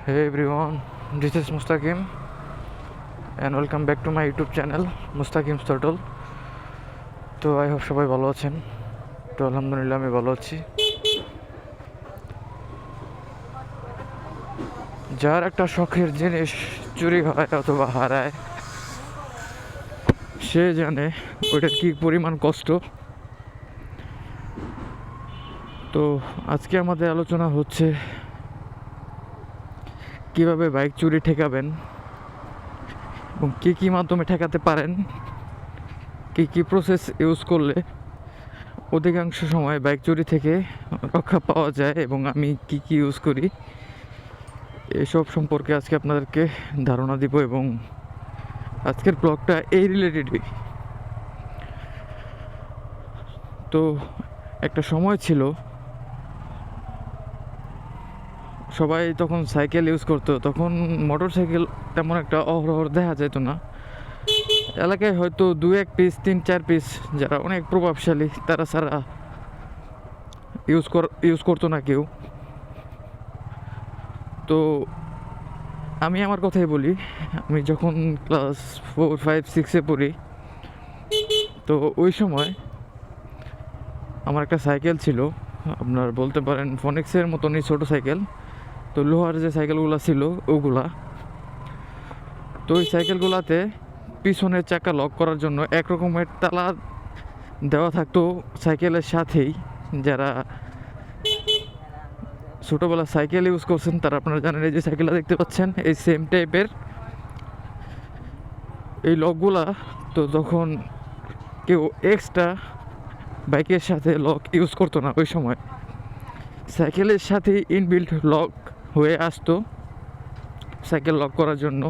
Hey everyone, this is Mustaqim and welcome back to my YouTube channel Mustaqim's Turtle. তো I hope সবাই ভালো আছেন। তো আলহামদুলিল্লাহ আমি ভালো আছি। যার একটা শখের জিনিস চুরি হয় অথবা হারায় সে জানে ওইটার কী পরিমাণ কষ্ট। তো আজকে আমাদের আলোচনা হচ্ছে কিভাবে বাইক চুরি ঠেকাবেন এবং কী কী মাধ্যমে ঠেকাতে পারেন, কী কী প্রসেস ইউজ করলে অধিকাংশ সময় বাইক চুরি থেকে রক্ষা পাওয়া যায় এবং আমি কী কী ইউজ করি এসব সম্পর্কে আজকে আপনাদেরকে ধারণা দিব। এবং আজকের ব্লগটা এই রিলেটেডই। তো একটা সময় ছিল সবাই তখন সাইকেল ইউজ করতো, তখন মোটর সাইকেল তেমন একটা অহরহ দেখা যেত না। এলাকায় হয়তো 2-1 পিস 3-4 পিস যারা অনেক প্রভাবশালী তারা ছাড়া ইউজ করতো না কেউ। তো আমি আমার কথাই বলি, আমি যখন ক্লাস 4-5-6-এ পড়ি তো ওই সময় আমার একটা সাইকেল ছিল, আপনার বলতে পারেন ফনিক্সের মতনই ছোটো সাইকেল। তো লোহার যে সাইকেলগুলো ছিল ওগুলা। তো ওই সাইকেলগুলোতে পিছনের চাকা লক করার জন্য এক রকমের তালা দেওয়া থাকতো সাইকেলের সাথেই। যারা ছোটোবেলা সাইকেল ইউজ করছেন তারা আপনারা জানেন, এই যে সাইকেলটা দেখতে পাচ্ছেন এই সেম টাইপের এই লকগুলা। তো তখন কেউ এক্সট্রা বাইকের সাথে লক ইউজ করতো না ওই সময়, সাইকেলের সাথে ইনবিল্ট লক হয়ে আসতো সাইকেল লক করার জন্য।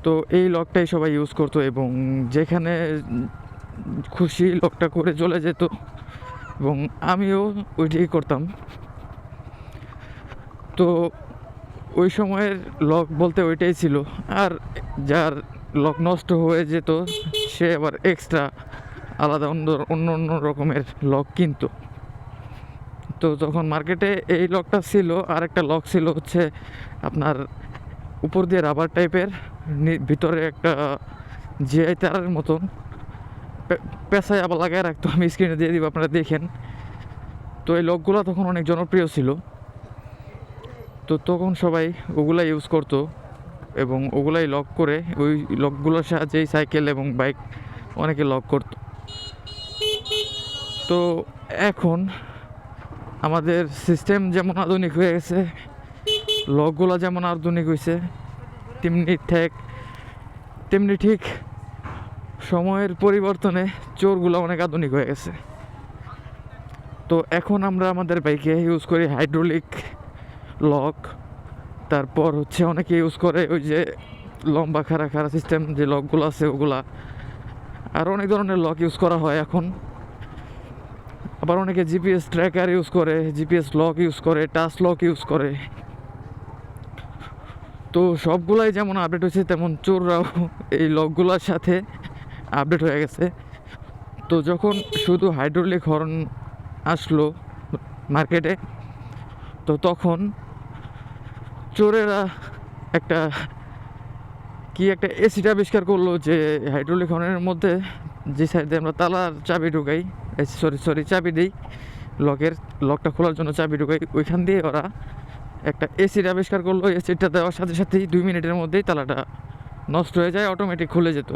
তো এই লকটাই সবাই ইউজ করতো এবং যেখানে খুশি লকটা করে চলে যেত এবং আমিও ওইটাই করতাম। তো ওই সময়ের লক বলতে ওইটাই ছিল। আর যার লক নষ্ট হয়ে যেত সে আবার এক্সট্রা আলাদা অন্য অন্য রকমের লক কিনতো। তো তখন মার্কেটে এই লকটা ছিল। আর একটা লক ছিল হচ্ছে আপনার উপর দিয়ে রাবার টাইপের, ভিতরে একটা জিআই তারের মতন পেঁচায় আবার লাগায় রাখতো। আমি স্ক্রিনে দিয়ে দিব, আপনারা দেখেন। তো এই লকগুলো তখন অনেক জনপ্রিয় ছিল। তো তখন সবাই ওগুলাই ইউজ করতো এবং ওগুলাই লক করে ওই লকগুলোর সাহায্যেই সাইকেল এবং বাইক অনেকে লক করতো। তো এখন আমাদের সিস্টেম যেমন আধুনিক হয়ে গেছে, লকগুলো যেমন আধুনিক হয়েছে, তেমনি ঠিক সময়ের পরিবর্তনে চোরগুলো অনেক আধুনিক হয়ে গেছে। তো এখন আমরা আমাদের বাইকে ইউজ করি হাইড্রোলিক লক। তারপর হচ্ছে অনেকে ইউজ করে ওই যে লম্বা খাড়া সিস্টেম যে লকগুলো আছে ওগুলা। আর অনেক ধরনের লক ইউজ করা হয় এখন। আবার অনেকে জিপিএস ট্র্যাকার ইউজ করে, জিপিএস লক ইউজ করে, টাচ লক ইউজ করে। তো সবগুলাই যেমন আপডেট হয়েছে তেমন চোররাও এই লকগুলোর সাথে আপডেট হয়ে গেছে। তো যখন শুধু হাইড্রোলিক হর্ন আসলো মার্কেটে, তো তখন চোরেরা একটা এসিড আবিষ্কার করলো যে হাইড্রোলিক হর্নের মধ্যে যে সাইডে আমরা তালার চাবি ঢুকাই, চাবি দিই, লকটা খোলার জন্য চাবি ঢুকাই, ওইখান দিয়ে ওরা একটা এসিড আবিষ্কার করলো। এসিডটা দেওয়ার সাথে সাথেই 2 মিনিটের মধ্যেই তালাটা নষ্ট হয়ে যায়, অটোমেটিক খুলে যেত।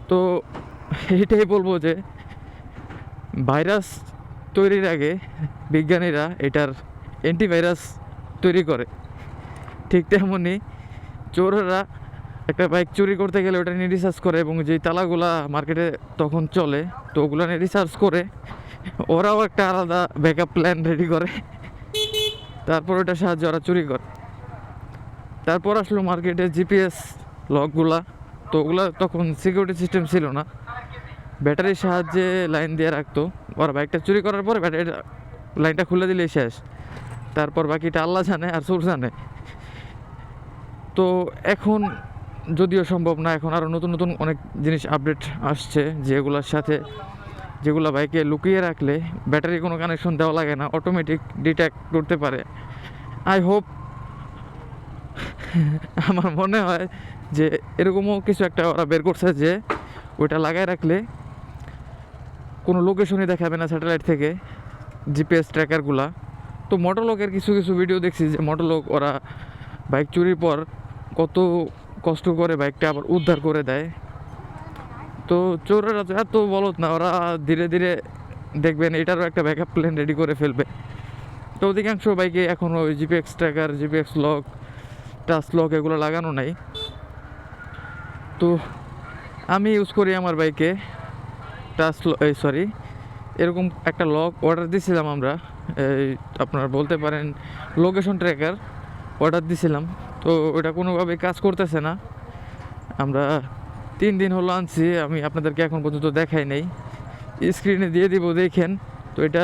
তো এইটাই বলবো যে ভাইরাস তৈরির আগে বিজ্ঞানীরা এটার অ্যান্টিভাইরাস তৈরি করে। ঠিক তেমনই চোরেরা একটা বাইক চুরি করতে গেলে ওটা নিয়ে রিসার্চ করে এবং যেই তালাগুলা মার্কেটে তখন চলে তো ওগুলো নিয়ে রিসার্চ করে ওরাও একটা আলাদা ব্যাকআপ প্ল্যান রেডি করে, তারপর ওটার সাহায্যে ওরা চুরি করে। তারপর আসলো মার্কেটে জিপিএস লকগুলা। তো ওগুলা তখন সিকিউরিটি সিস্টেম ছিল না, ব্যাটারির সাহায্যে লাইন দিয়ে রাখতো। ওরা বাইকটা চুরি করার পরে ব্যাটারির লাইনটা খুলে দিলেই শেষ, তারপর বাকিটা আল্লাহ জানে আর চোর জানে। তো এখন যদিও সম্ভব না, এখন আরও নতুন নতুন অনেক জিনিস আপডেট আসছে যেগুলোর সাথে যেগুলো বাইকে লুকিয়ে রাখলে ব্যাটারি কোনো কানেকশন দেওয়া লাগে না, অটোমেটিক ডিটেক্ট করতে পারে। আই হোপ আমার মনে হয় যে এরকমও কিছু একটা ওরা বের করছে যে ওইটা লাগায় রাখলে কোনো লোকেশনই দেখাবে না স্যাটেলাইট থেকে, জিপিএস ট্র্যাকারগুলা। তো মোটোলকের কিছু কিছু ভিডিও দেখছি যে মোটোলক ওরা বাইক চুরির পর কত কষ্ট করে বাইকটা আবার উদ্ধার করে দেয়। তো চোরেরা তো এত বলত না, ওরা ধীরে ধীরে দেখবেন এটারও একটা ব্যাকআপ প্ল্যান রেডি করে ফেলবে। তো অধিকাংশ বাইকে এখন ওই GPX tracker, GPX lock, touch lock এগুলো লাগানো নাই। তো আমি ইউজ করি আমার বাইকে টাচ সরি এরকম একটা লক অর্ডার দিয়েছিলাম আমরা, এই আপনার বলতে পারেন লোকেশন ট্র্যাকার অর্ডার দিয়েছিলাম। তো ওটা কোনোভাবে কাজ করতেছে না। আমরা 3 দিন হলো আনছি, আমি আপনাদেরকে এখন পর্যন্ত দেখাই নাই, স্ক্রিনে দিয়ে দিব দেখেন। তো এটা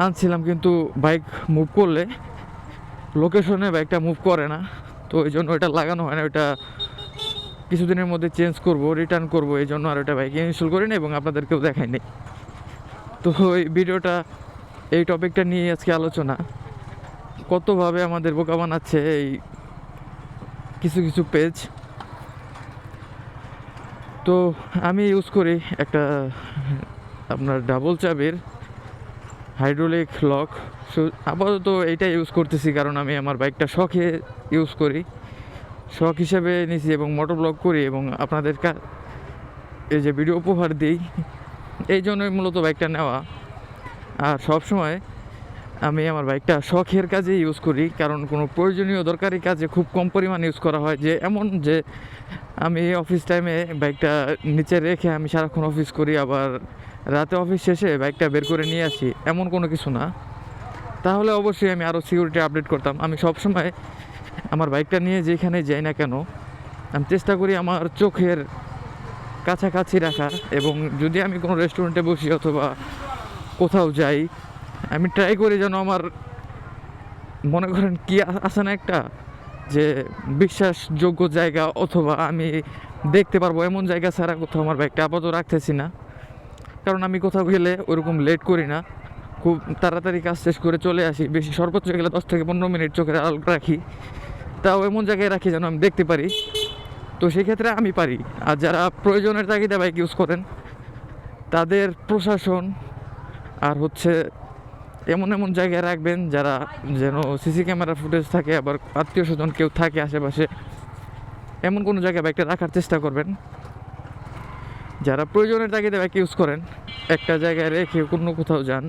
আনছিলাম কিন্তু বাইক মুভ করলে লোকেশনে বাইকটা মুভ করে না, তো এই জন্য এটা লাগানো হয় না। ওটা কিছুদিনের মধ্যে চেঞ্জ করব, রিটার্ন করব, এই জন্য আর ওটা বাইকে ইনস্টল করি না এবং আপনাদেরকেও দেখাই নাই। তো এই ভিডিওটা এই টপিকটা নিয়ে আজকে আলোচনা, কতভাবে আমাদের বোকা বানাচ্ছে এই কিছু কিছু পেজ। তো আমি ইউজ করি একটা আপনার ডাবল চাবির হাইড্রোলিক লক। আপাতত এইটা ইউজ করতেছি কারণ আমি আমার বাইকটা শখে ইউজ করি, শখ হিসেবে নিছি এবং মোটর ব্লগ করি এবং আপনাদের এই যে ভিডিও উপহার দিই, এই জন্যই মূলত বাইকটা নেওয়া। আর সব সময় আমি আমার বাইকটা শখের কাজে ইউজ করি, কারণ কোনো প্রয়োজনীয় দরকারি কাজে খুব কম পরিমাণে ইউজ করা হয়। যে এমন যে আমি অফিস টাইমে বাইকটা নিচে রেখে আমি সারাক্ষণ অফিস করি, আবার রাতে অফিস শেষে বাইকটা বের করে নিয়ে আসি, এমন কোনো কিছু না। তাহলে অবশ্যই আমি আরও সিকিউরিটি আপডেট করতাম। আমি সবসময় আমার বাইকটা নিয়ে যেখানে যাই না কেন আমি চেষ্টা করি আমার চোখের কাছাকাছি রাখা, এবং যদি আমি কোনো রেস্টুরেন্টে বসি অথবা কোথাও যাই আমি ট্রাই করি যেন আমার মনে করেন কি আছে না একটা যে বিশ্বাসযোগ্য জায়গা অথবা আমি দেখতে পারবো এমন জায়গা ছাড়া কোথাও আমার বাইকটা আপাতত রাখতেছি না। কারণ আমি কোথাও গেলে ওরকম লেট করি না, খুব তাড়াতাড়ি কাজ শেষ করে চলে আসি। বেশি সর্বোচ্চ গেলে 10 থেকে 15 মিনিট চোখের আড়াল রাখি, তাও এমন জায়গায় রাখি যেন আমি দেখতে পারি। তো সেক্ষেত্রে আমি পারি। আর যারা প্রয়োজনের তাগিদে বাইক ইউজ করেন তাদের প্রশাসন আর হচ্ছে এমন এমন জায়গায় রাখবেন যারা যেন সিসি ক্যামেরা ফুটেজ থাকে, আবার আত্মীয় স্বজন কেউ থাকে আশেপাশে, এমন কোনো জায়গায় বাইকটা রাখার চেষ্টা করবেন। যারা প্রয়োজনের তাগিদে বাইক ইউজ করেন একটা জায়গায় রেখে কোনো কোথাও যান,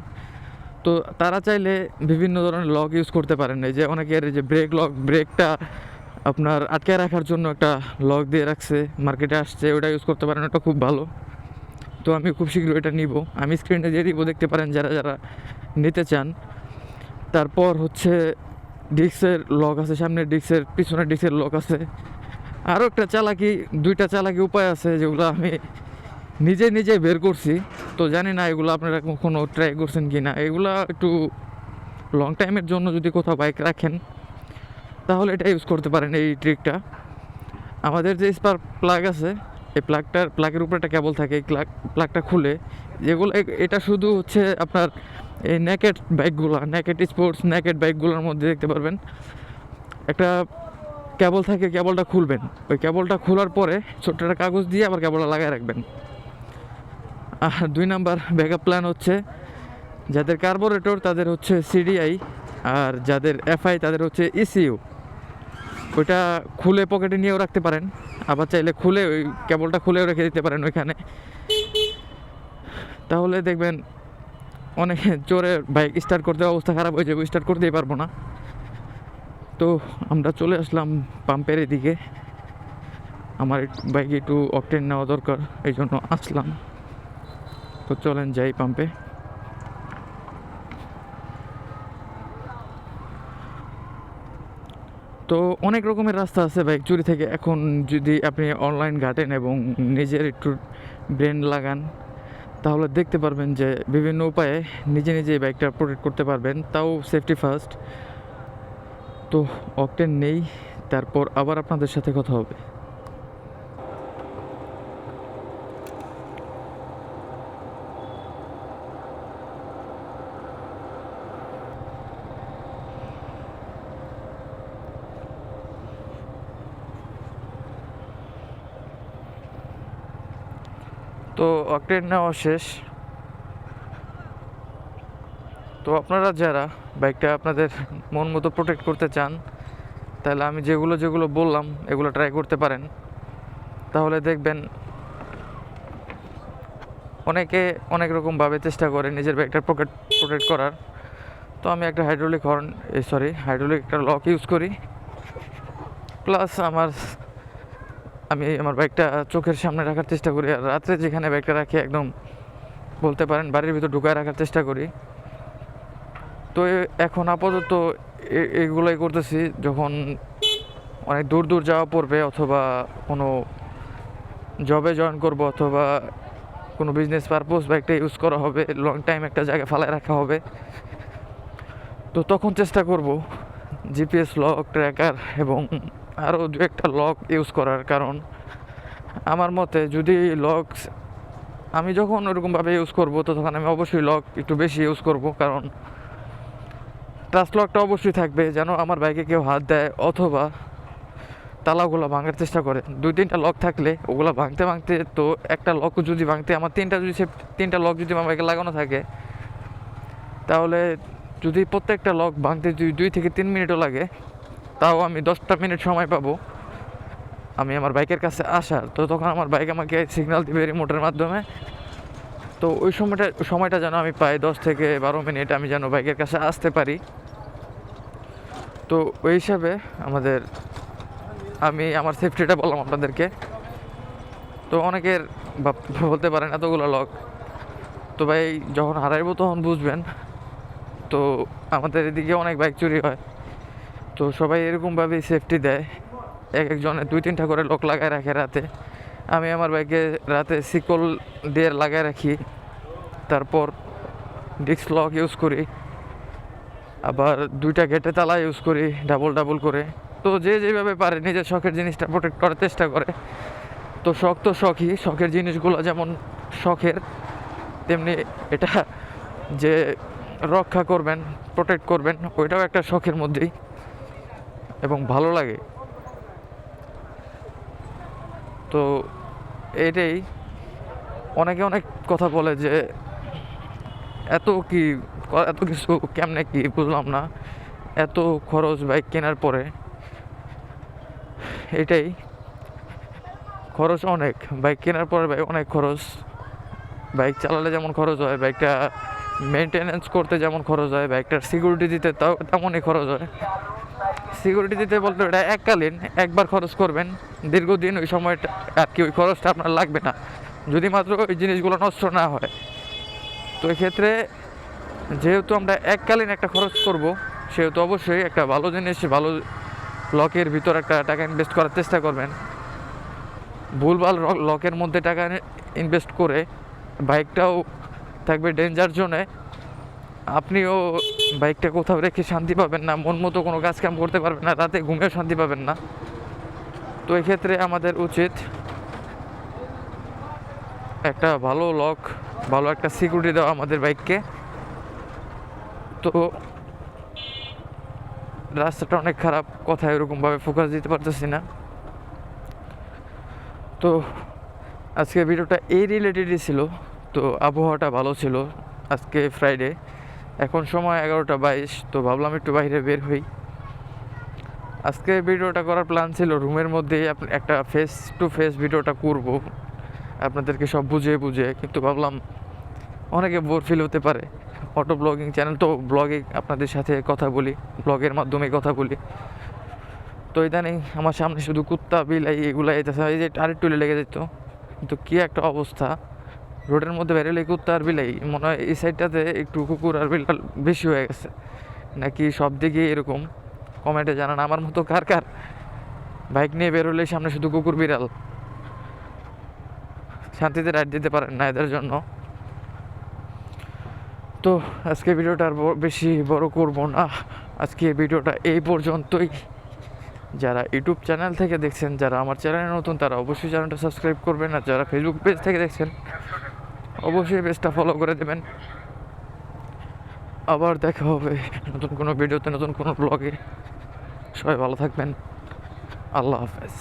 তো তারা চাইলে বিভিন্ন ধরনের লক ইউজ করতে পারেন। এই যে অনেকের যে ব্রেক লক, ব্রেকটা আপনার আটকে রাখার জন্য একটা লক দিয়ে রাখছে, মার্কেটে আসছে, ওটা ইউজ করতে পারেন, ওটা খুব ভালো। তো আমি খুব শীঘ্রই এটা নিব, আমি স্ক্রিনে দিয়ে দিব, দেখতে পারেন যারা যারা নিতে চান। তারপর হচ্ছে ডিস্কের লক আছে, সামনের ডিস্কের, পিছনের ডিস্কের লক আছে। আরও একটা চালাকি, 2টা চালাকি উপায় আছে যেগুলো আমি নিজে নিজে বের করছি। তো জানি না এগুলো আপনারা কখনো ট্রাই করছেন কি না। এগুলো একটু লং টাইমের জন্য যদি কোথাও বাইক রাখেন তাহলে এটা ইউজ করতে পারেন এই ট্রিকটা। আমাদের যে স্পার্ক প্লাগ আছে, এই প্লাগের উপরে একটা কেবল থাকে, এই প্লাগটা খুলে যেগুলো এটা শুধু হচ্ছে আপনার এই নেকেড বাইকগুলো, নেকেড স্পোর্টস নেকেড বাইকগুলোর মধ্যে দেখতে পারবেন একটা কেবল থাকে, কেবলটা খুলবেন। ওই কেবলটা খোলার পরে ছোট্ট একটা কাগজ দিয়ে আবার কেবলটা লাগায় রাখবেন। আর 2 নাম্বার ব্যাকআপ প্ল্যান হচ্ছে যাদের কার্বোরেটর তাদের হচ্ছে সিডিআই, আর যাদের এফআই তাদের হচ্ছে ইসিইউ। ওইটা খুলে পকেটে নিয়েও রাখতে পারেন, আবার চাইলে খুলে ওই কেবলটা খুলেও রেখে দিতে পারেন ওইখানে। তাহলে দেখবেন অনেক জোরে বাইক স্টার্ট করতে অবস্থা খারাপ হয়ে যাবে, স্টার্ট করতেই পারবো না। তো আমরা চলে আসলাম পাম্পের এদিকে, আমার বাইকে একটু অকটেন নেওয়া দরকার, এই জন্য আসলাম। তো চলেন যাই পাম্পে। তো অনেক রকমের রাস্তা আছে বাইক চুরি থেকে। এখন যদি আপনি অনলাইন ঘাটেন এবং নিজের একটু ব্রেন লাগান তাহলে দেখতে পারবেন যে বিভিন্ন উপায়ে নিজে নিজে বাইকটা প্রোটেক্ট করতে পারবেন, তাও সেফটি ফার্স্ট। তো অকটেন নেই, তারপর আবার আপনাদের সাথে কথা হবে। তো অকটেন নেওয়া শেষ। তো আপনারা যারা বাইকটা আপনাদের মন মতো প্রোটেক্ট করতে চান, তাহলে আমি যেগুলো যেগুলো বললাম এগুলো ট্রাই করতে পারেন। তাহলে দেখবেন অনেকে অনেক রকমভাবে চেষ্টা করে নিজের বাইকটা প্রোটেক্ট করার। তো আমি একটা হাইড্রোলিক একটা লক ইউজ করি। প্লাস আমি আমার বাইকটা চোখের সামনে রাখার চেষ্টা করি, আর রাত্রে যেখানে বাইকটা রাখি একদম বলতে পারেন বাড়ির ভিতর ঢুকায় রাখার চেষ্টা করি। তো এখন আপাতত এগুলোই করতেছি। যখন অনেক দূর দূর যাওয়া পড়বে, অথবা কোনো জবে জয়েন করব, অথবা কোনো বিজনেস পারপোজ বাইকটা ইউজ করা হবে, লং টাইম একটা জায়গায় ফালায় রাখা হবে, তো তখন চেষ্টা করব জিপিএস লক, ট্র্যাকার এবং আরও দু একটা লক ইউজ করার। কারণ আমার মতে যদি আমি যখন ওরকমভাবে ইউজ করব, তো তখন আমি অবশ্যই লক একটু বেশি ইউজ করব। কারণ ট্রাস্ট লকটা অবশ্যই থাকবে, যেন আমার বাইকে কেউ হাত দেয় অথবা তালাগুলো ভাঙার চেষ্টা করে। 2-3টা লক থাকলে ওগুলো ভাঙতে ভাঙতে, তো একটা লক যদি ভাঙতে আমার তিনটা লক যদি আমার বাইকে লাগানো থাকে, তাহলে যদি প্রত্যেকটা লক ভাঙতে যদি 2 থেকে 3 মিনিটও লাগে, তাও আমি 10টা মিনিট সময় পাবো আমি আমার বাইকের কাছে আসার। তো তখন আমার বাইক আমাকে সিগন্যাল দিবে রিমোটের মাধ্যমে। তো ওই সময়টা যেন আমি পাই 10 থেকে 12 মিনিট, আমি যেন বাইকের কাছে আসতে পারি। তো ওই হিসাবে আমি আমার সেফটিটা বললাম আপনাদেরকে। তো অনেকের বলতে পারেন এতগুলো লক, তো ভাই যখন হারাইবো তখন বুঝবেন। তো আমাদের এদিকে অনেক বাইক চুরি হয়, তো সবাই এরকমভাবেই সেফটি দেয়, একজনে 2-3টা করে লক লাগায় রাখে রাতে। আমি আমার বাইকে রাতে শিকল দিয়ে লাগায় রাখি, তারপর ডিস্ক লক ইউজ করি, আবার 2টা গেটে তালা ইউজ করি ডাবল করে। তো যে যেভাবে পারে নিজের শখের জিনিসটা প্রোটেক্ট করার চেষ্টা করে। তো শখ তো শখের জিনিসগুলো যেমন শখের, তেমনি এটা যে রক্ষা করবেন, প্রোটেক্ট করবেন, ওইটাও একটা শখের মধ্যেই এবং ভালো লাগে। তো এটাই, অনেকে অনেক কথা বলে যে এত কিছু কেমনে কি বুঝলাম না, এত খরচ বাইক কেনার পরে। এটাই, খরচ অনেক, বাইক কেনার পরে অনেক খরচ। বাইক চালালে যেমন খরচ হয়, বাইকটা মেনটেনেন্স করতে যেমন খরচ হয়, বাইকটার সিকিউরিটি দিতে তেমনই খরচ হয়। সিকিউরিটি দিতে বলতে এটা একবার খরচ করবেন, দীর্ঘদিন ওই সময়টা আর কি ওই খরচটা আপনার লাগবে না, যদি মাত্র ওই জিনিসগুলো নষ্ট না হয়। তো এক্ষেত্রে যেহেতু আমরা এককালীন একটা খরচ করব, সেহেতু অবশ্যই একটা ভালো জিনিস, ভালো লকের ভিতর একটা টাকা ইনভেস্ট করার চেষ্টা করবেন। ভুলভাল লকের মধ্যে টাকা ইনভেস্ট করে বাইকটাও থাকবে ডেঞ্জার জোনে, আপনিও বাইকটা কোথাও রেখে শান্তি পাবেন না, মন মতো কোনো কাজ কাম করতে পারবেন না, রাতে ঘুমেও শান্তি পাবেন না। তো এক্ষেত্রে আমাদের উচিত একটা ভালো লক, ভালো একটা সিকিউরিটি দেওয়া আমাদের বাইককে। তো রাস্তাটা অনেক খারাপ, কথা এরকমভাবে ফোকাস দিতে পারতেছি না। তো আজকে ভিডিওটা এই রিলেটেডই ছিল। তো আবহাওয়াটা ভালো ছিল, আজকে ফ্রাইডে, এখন সময় 11টা 22। তো ভাবলাম একটু বাইরে বের হই। আজকে ভিডিওটা করার প্ল্যান ছিল রুমের মধ্যেই একটা ফেস টু ফেস ভিডিওটা করব আপনাদেরকে সব বুঝিয়ে, কিন্তু ভাবলাম অনেকে বোর ফিল হতে পারে, অটো ব্লগিং চ্যানেল, তো ব্লগে আপনাদের সাথে কথা বলি, ব্লগের মাধ্যমে কথা বলি। তো ইদানিং আমার সামনে শুধু কুত্তা বিলাই এগুলো এই যে আরেকটু লেগে যেত, কিন্তু কী একটা অবস্থা, রোডের মধ্যে বেরোলে কুত্তা আর বিলাই, মনে হয় এই সাইডটাতে একটু কুকুর আর বিড়াল বেশি হয়ে গেছে নাকি সব দিকে এরকম। কমেন্টে জানান আমার মতো কার বাইক নিয়ে বেরোলে সামনে শুধু কুকুর বিড়াল, শান্তিতে রাইড দিতে পারেন না এদের জন্য। তো আজকে ভিডিওটা আর বেশি বড় করব না, আজকে ভিডিওটা এই পর্যন্তই। যারা ইউটিউব চ্যানেল থেকে দেখছেন, যারা আমার চ্যানেলে নতুন, তারা অবশ্যই চ্যানেলটা সাবস্ক্রাইব করবেন, আর যারা ফেসবুক পেজ থেকে দেখছেন অবশ্যই পেজটা ফলো করে দেবেন। আবার দেখা হবে নতুন কোনো ভিডিওতে, নতুন কোনো ব্লগে। সবাই ভালো থাকবেন, আল্লাহ হাফেজ।